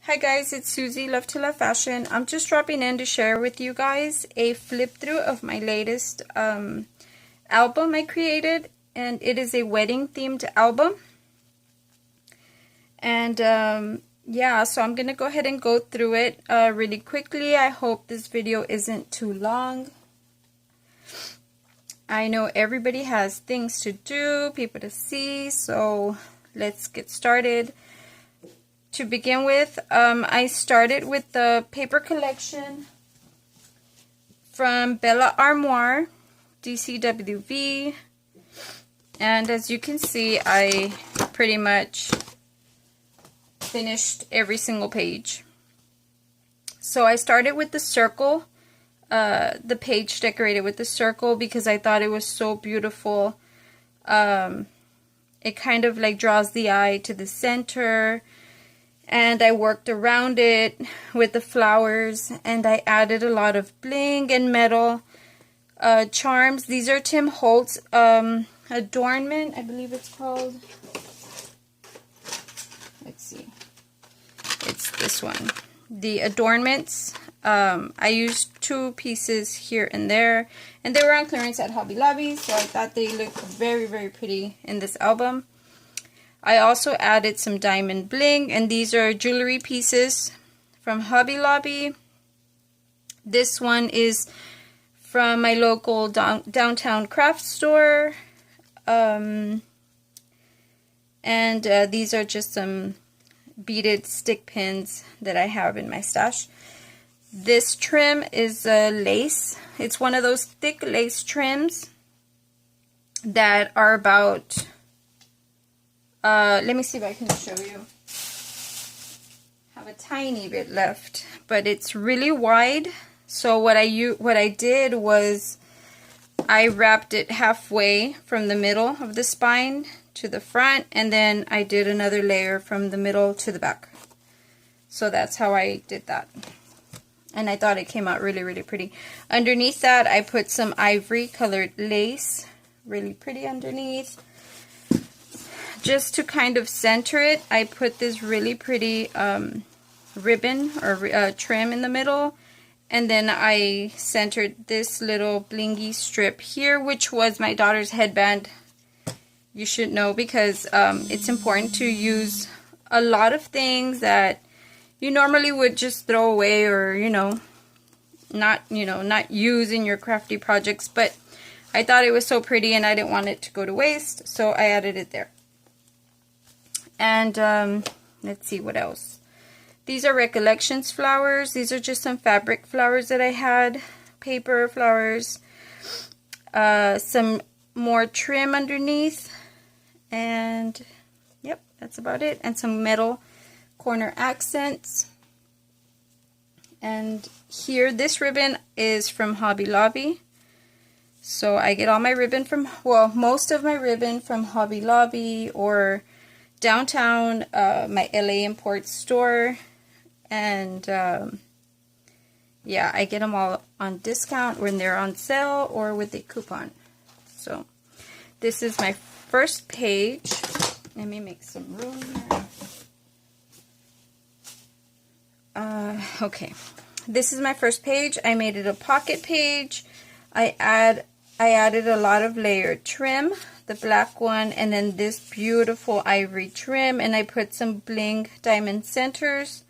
Hi guys, it's Susie, Love to Love Fashion. I'm just dropping in to share with you guys a flip through of my latest album I created, and it is a wedding themed album. And yeah, so I'm gonna go ahead and go through it really quickly. I hope this video isn't too long. I know everybody has things to do, people to see, so let's get started. To begin with, I started with the paper collection from Bella Armoire, DCWV, and as you can see, I pretty much finished every single page. So I started with the circle, the page decorated with the circle, because I thought it was so beautiful. It kind of like draws the eye to the center. And I worked around it with the flowers, and I added a lot of bling and metal charms. These are Tim Holtz adornment, I believe it's called. Let's see. It's this one. The adornments. I used 2 pieces here and there, and they were on clearance at Hobby Lobby, so I thought they looked very, very pretty in this album. I also added some diamond bling, and these are jewelry pieces from Hobby Lobby. This one is from my local downtown craft store. And these are just some beaded stick pins that I have in my stash. This trim is lace. It's one of those thick lace trims that are about... let me see if I can show you. I have a tiny bit left, but it's really wide. So what I did was I wrapped it halfway from the middle of the spine to the front, and then I did another layer from the middle to the back. So that's how I did that. And I thought it came out really, really pretty. Underneath that, I put some ivory colored lace. Really pretty underneath. Just to kind of center it, I put this really pretty ribbon or trim in the middle, and then I centered this little blingy strip here, which was my daughter's headband. You should know, because it's important to use a lot of things that you normally would just throw away, or not use in your crafty projects. But I thought it was so pretty, and I didn't want it to go to waste, so I added it there. And let's see what else. These are Recollections flowers. These are just some fabric flowers that I had. Paper flowers. Some more trim underneath. And yep, that's about it. And some metal corner accents. And here, this ribbon is from Hobby Lobby. So I get all my ribbon from, well, most of my ribbon from Hobby Lobby or downtown, my LA import store, and yeah, I get them all on discount when they're on sale or with a coupon. So this is my first page. Let me make some room here. Okay, this is my first page. I made it a pocket page. I added a lot of layered trim, the black one, and then this beautiful ivory trim, and I put some bling diamond centers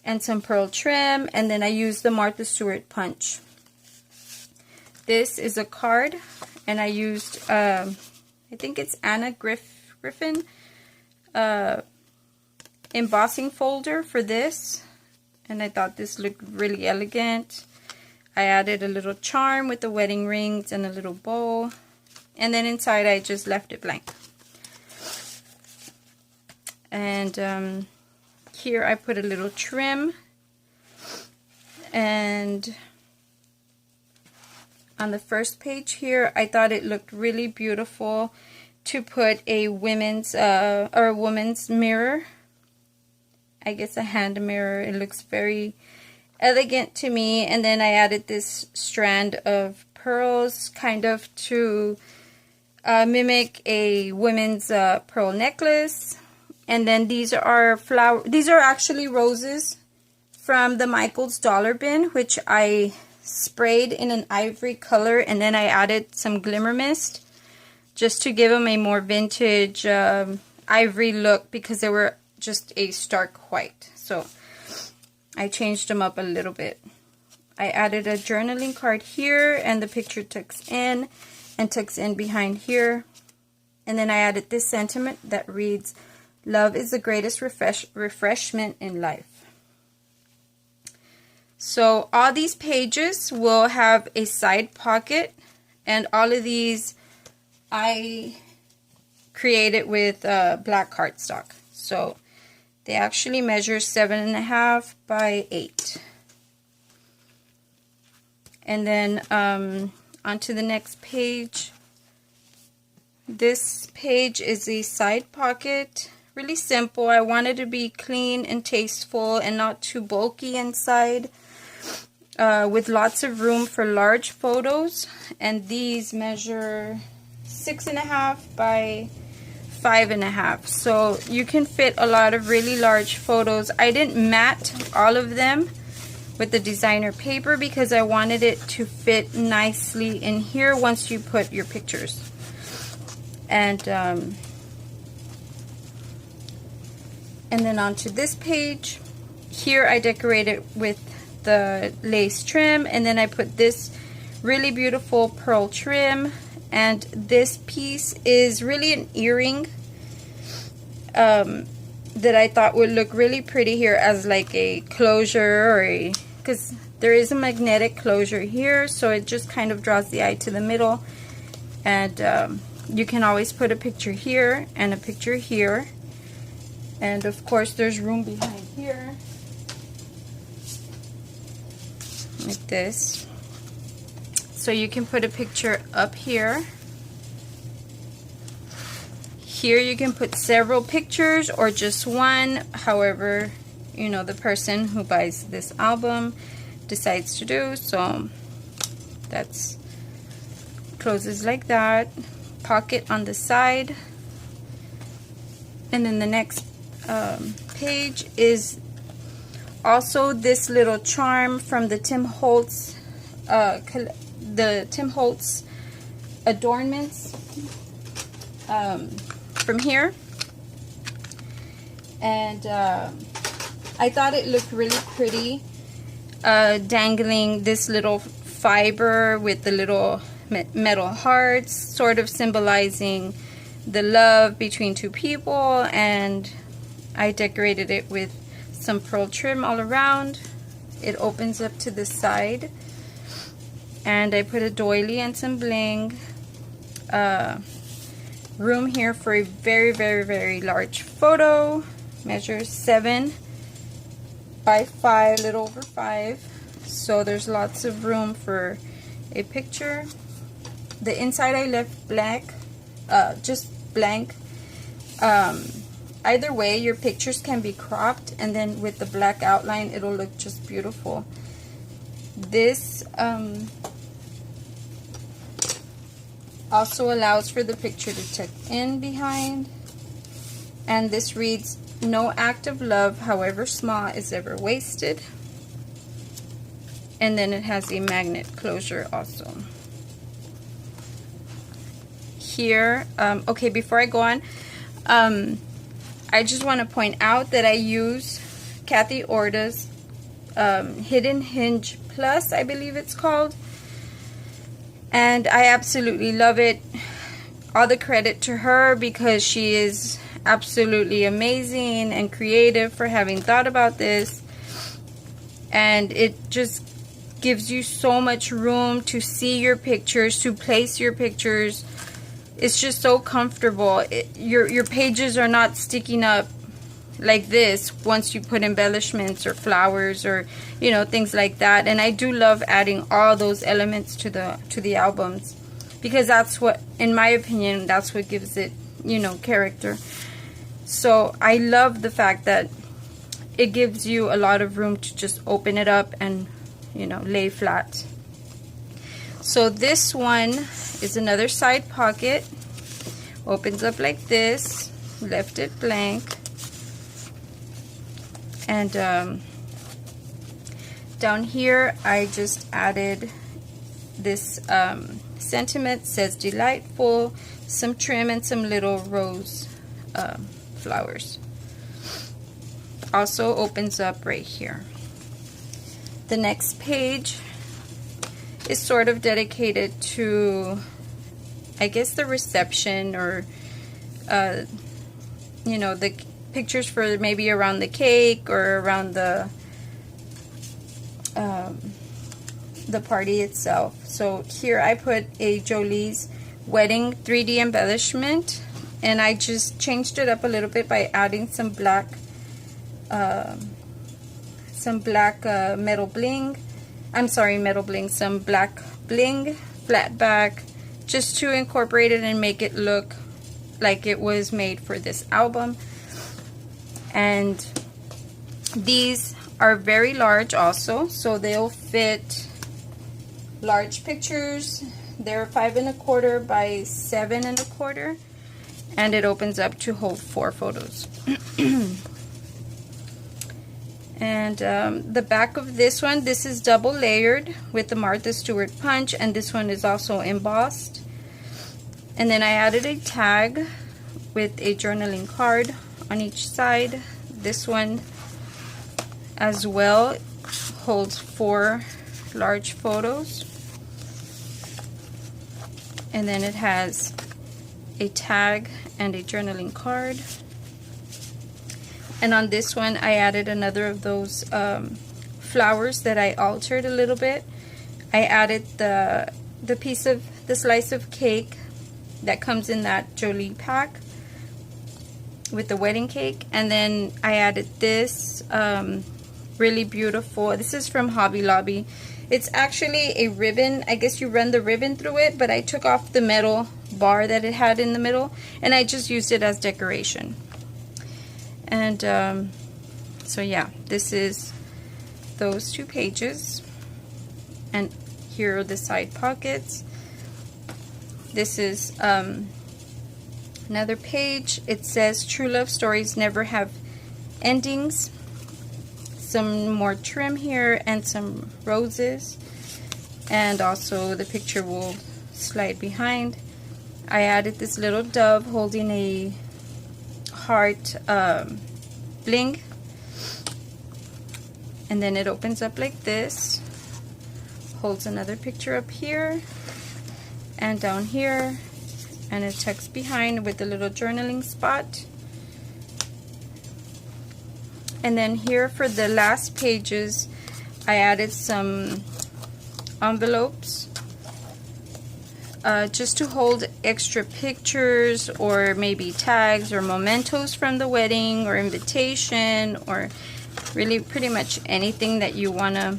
and some pearl trim, and then I used the Martha Stewart punch. This is a card, and I used I think it's Anna Griffin embossing folder for this, and I thought this looked really elegant. I added a little charm with the wedding rings and a little bow. And then inside I just left it blank. And here I put a little trim. And on the first page here, I thought it looked really beautiful to put a women's or a woman's mirror. I guess a hand mirror. It looks very elegant to me. And then I added this strand of pearls, kind of to mimic a women's pearl necklace. And then these are these are actually roses from the Michael's Dollar Bin, which I sprayed in an ivory color, and then I added some glimmer mist just to give them a more vintage ivory look, because they were just a stark white. So I changed them up a little bit. I added a journaling card here, and the picture tucks in and tucks in behind here. And then I added this sentiment that reads, "Love is the greatest refreshment in life." So all these pages will have a side pocket, and all of these I created with black cardstock. So they actually measure 7.5 by 8. And then onto the next page. This page is a side pocket. Really simple. I wanted to be clean and tasteful and not too bulky inside, with lots of room for large photos. And these measure 6.5 by 5.5. So you can fit a lot of really large photos. I didn't mat all of them with the designer paper because I wanted it to fit nicely in here once you put your pictures. And then onto this page. Here I decorated with the lace trim, and then I put this really beautiful pearl trim, and this piece is really an earring that I thought would look really pretty here as like a closure, or because there is a magnetic closure here, so it just kind of draws the eye to the middle. And you can always put a picture here and a picture here, and of course there's room behind here like this, so you can put a picture up here. Here you can put several pictures or just one, however, you know, the person who buys this album decides to do. So that's closes like that. Pocket on the side. And then the next page is also this little charm from the Tim Holtz adornments from here. And I thought it looked really pretty, dangling this little fiber with the little metal hearts, sort of symbolizing the love between two people. And I decorated it with some pearl trim all around. It opens up to the side, and I put a doily and some bling. Room here for a very, very, very large photo. Measures 7 by 5, a little over 5. So there's lots of room for a picture. The inside I left blank, just blank. Either way, your pictures can be cropped, and then with the black outline, it'll look just beautiful. This also allows for the picture to tuck in behind. And this reads, "No act of love, however small, is ever wasted." And then it has a magnet closure also. Here, okay, before I go on, I just want to point out that I use Kathy Orta's Hidden Hinge Plus, I believe it's called. And I absolutely love it. All the credit to her, because she is absolutely amazing and creative for having thought about this. And it just gives you so much room to see your pictures, to place your pictures. It's just so comfortable. Your pages are not sticking up like this once you put embellishments or flowers or, you know, things like that. And I do love adding all those elements to the albums, because that's what, in my opinion, that's what gives it, you know, character. So I love the fact that it gives you a lot of room to just open it up and, you know, lay flat. So this one is another side pocket. Opens up like this. Left it blank. And down here I just added this sentiment, says delightful, some trim, and some little rose flowers. Also opens up right here. The next page is sort of dedicated to, I guess, the reception, or you know, the pictures for maybe around the cake or around the party itself. So here I put a Jolie's wedding 3D embellishment, and I just changed it up a little bit by adding some black metal bling. I'm sorry, metal bling, some black bling, flat back, just to incorporate it and make it look like it was made for this album. And these are very large also, so they'll fit large pictures. They're 5 1/4 by 7 1/4, and it opens up to hold 4 photos. And the back of this one, this is double layered with the Martha Stewart punch, and this one is also embossed. And then I added a tag with a journaling card on each side. This one as well holds 4 large photos. And then it has a tag and a journaling card. And on this one I added another of those flowers that I altered a little bit. I added the slice of cake that comes in that Jolie pack with the wedding cake. And then I added this really beautiful, this is from Hobby Lobby. It's actually a ribbon. I guess you run the ribbon through it, but I took off the metal bar that it had in the middle, and I just used it as decoration. And so yeah, this is those 2 pages, and here are the side pockets. This is another page. It says true love stories never have endings. Some more trim here and some roses, and also the picture will slide behind. I added this little dove holding a heart bling, and then it opens up like this, holds another picture up here and down here, and it tucks behind with a little journaling spot. And then here for the last pages, I added some envelopes just to hold extra pictures, or maybe tags or mementos from the wedding, or invitation, or really pretty much anything that you want to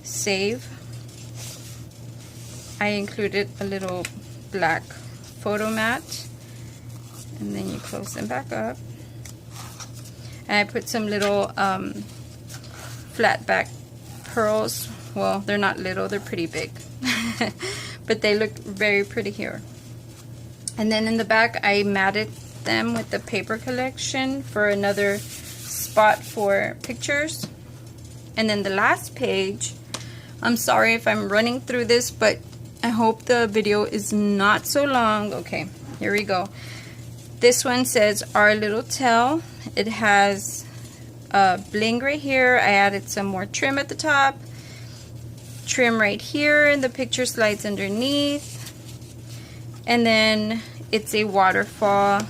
save. I included a little black photo mat, and then you close them back up. And I put some little flat back pearls. Well, they're not little, they're pretty big. But they look very pretty here. And then in the back, I matted them with the paper collection for another spot for pictures. And then the last page, I'm sorry if I'm running through this, but I hope the video is not so long. Okay, here we go. This one says Our Little Tell. It has bling right here. I added some more trim at the top, trim right here, and the picture slides underneath. And then it's a waterfall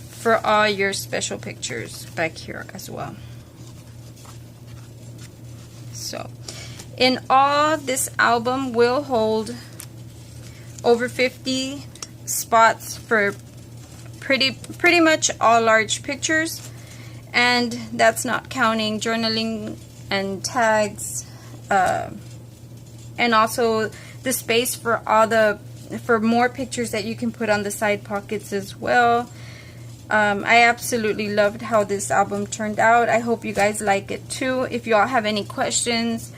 for all your special pictures back here as well. So in all, this album will hold over 50 spots for pretty much all large pictures, and that's not counting journaling and tags, and also the space for more pictures that you can put on the side pockets as well. I absolutely loved how this album turned out. I hope you guys like it too. If you all have any questions,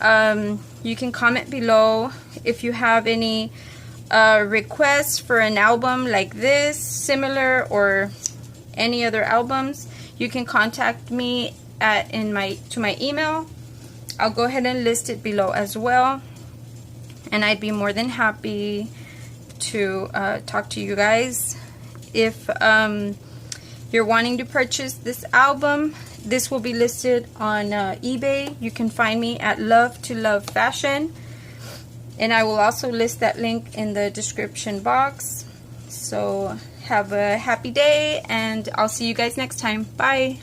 you can comment below. If you have any requests for an album like this, similar, or any other albums, you can contact me to my email. I'll go ahead and list it below as well, and I'd be more than happy to talk to you guys. If you're wanting to purchase this album, this will be listed on eBay. You can find me at Love to Love Fashion, and I will also list that link in the description box. So have a happy day, and I'll see you guys next time. Bye.